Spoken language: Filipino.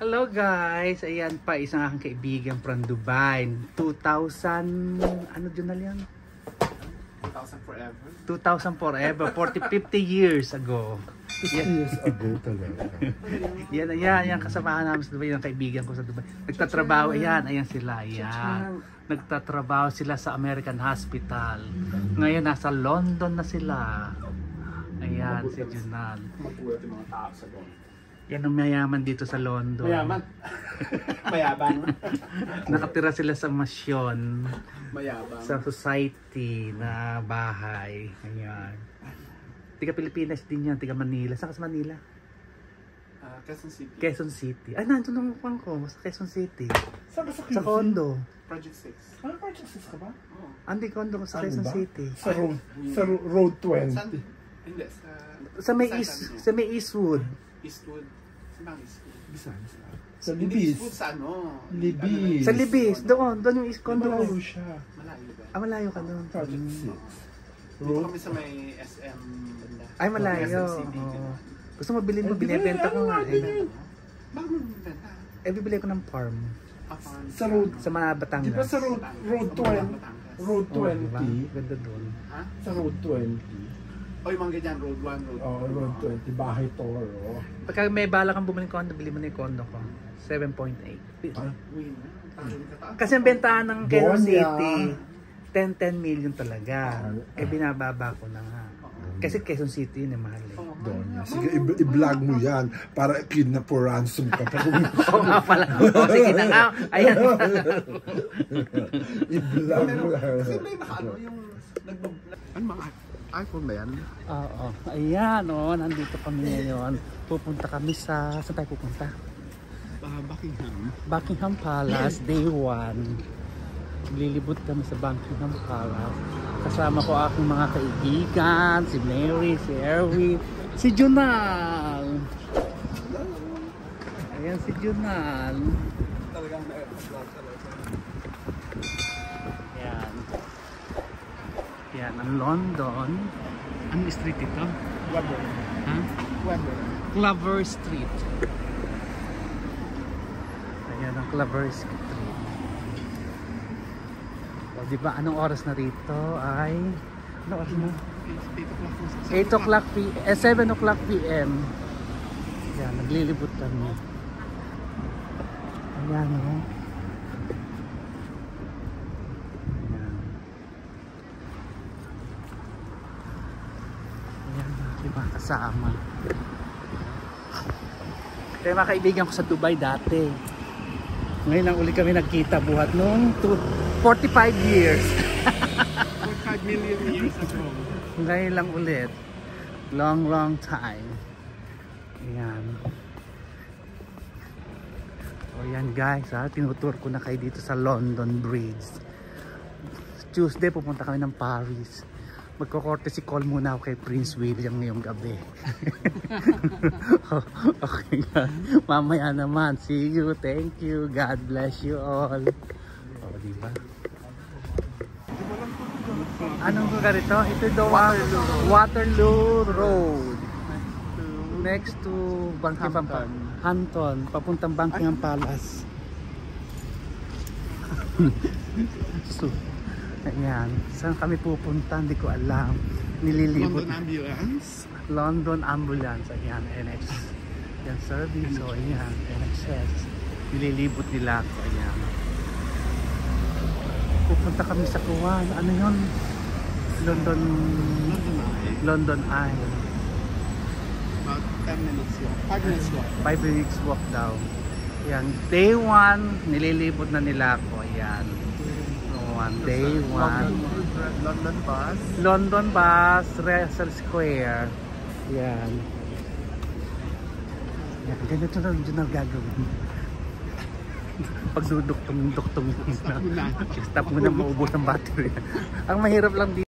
Hello guys! Ayan pa, isang aking kaibigan from Dubai. 2000, ano Junal yan? 2000 forever. 2000 forever, 50 years ago. 50 years ago talaga. Yan, kasamahan namin sa Dubai, yung kaibigan ko sa Dubai. Nagtatrabaho, ayan sila, ayan. Nagtatrabaho sila sa American Hospital. Ngayon, nasa London na sila. Ayan, si Junal. Mabuhat yung mga tao sa London. Yan ang mayaman dito sa London. Mayaman. Mayabang. Nakatira sila sa masyon. Mayabang. Sa society na bahay. Ayan. Tiga Pilipinas din yan. Tiga Manila. Saan ka sa Manila? Quezon City. Quezon City. Ay, nandun ang mukhang ko. Sa Quezon City. Saan ka sa Sa condo. Project 6. Ano Project 6 ka ba? Oo. Andi condo ko sa Quezon City. Sa road 20. San? Hindi. Sa may Eastwood. Eastwood. Saan ang Eastwood? Bisan. Sa Hindi Libis. Eastwood sa ano? Libis. Sa Libis. Doon yung East condo ko. Malayo siya. Malayo ba? Malayo ka doon. Project 6. Dito kami sa may SM banda. Ay, malayo. Quezon City. Oo. Gusto mo bilhin mo, binibenta ko nga. Bakit mo bibenta? Bibili ko ng farm. Sa road. Sa mga Batangas. Di ba sa road 20? Road Oh, diba? 20. Ganda doon. Ha? Sa road 20. O yung mga ganyan, road 1, road 2. Oh, road 20. Bahay Toro. Pagka may bala kang bumili ng condo, bili mo na yung condo ko. 7.8. Win. Kasi ang bentahan ng Quezon Doon City, yan. 10 million talaga. Binababa ko na nga. Kasi Quezon City yun, mahal eh. Doon. Sige, i-vlog mo yan para kidnap for ransom ka. Oo nga pala. O sige na nga. Ayan. I-vlog mo lang. Kasi may nakaano yung ano mga iPhone ba yan? Oo. Ayan o. Nandito kami ngayon. Pupunta kami sa... Saan tayo pupunta? Buckingham. Buckingham Palace, day 1. Lilibot kami sa Buckingham Palace. Kasama ko aking mga kaibigan, si Mary, si Erwin, si Junal. Ayan si Junal. Talagang Ayan. Ayan, ang London. Anong street ito? Weber. Ha? Weber. Clover Street. Ayan ang Clover Street. O, diba, anong oras na rito ay... Ano oras na? 8 o'clock p.m. 7 o'clock p.m. Ayan, naglilibot kami. Ayan o. Ayan. Ayan, mga kasama. Kaya mga kaibigan ko sa Dubai dati. Ngayon lang uli kami nagkita buhat nung 45 years. 45 million years ago. Ngayon lang ulit. Long time. Ayan. O yan guys ha. Tinutur ko na kayo dito sa London Bridge. Tuesday pupunta kami ng Paris. Magko-courtesy call muna ako kay Prince William ngayong gabi. Okay guys. Mamaya naman. See you. Thank you. God bless you all. O diba? Anong lugar ito? Ito daw ang Waterloo Road. Next to Buckingham Hampton. Papuntang Buckingham Palace. So, ayan. Saan kami pupunta? Hindi ko alam. Nililibot. London Ambulance. London Ambulance. Ayan, NH. Ayan, service. So, ayan, NHS. Nililibot nila ako. Ayan. Pupunta kami sa Kuwan. Ano yun? London Eye. About 10 minutes walk. 5 minutes walk. 5 minutes walk daw. Ayan. Day 1, nililibot na nila ako. Ayan. Day 1. London bus. London bus, Russell Square. Ayan. Ayan. Ganito na dyan ang gagawin. Pag duduktong-duktong. Stop mo na maubos ang battery. Ang mahirap lang dito.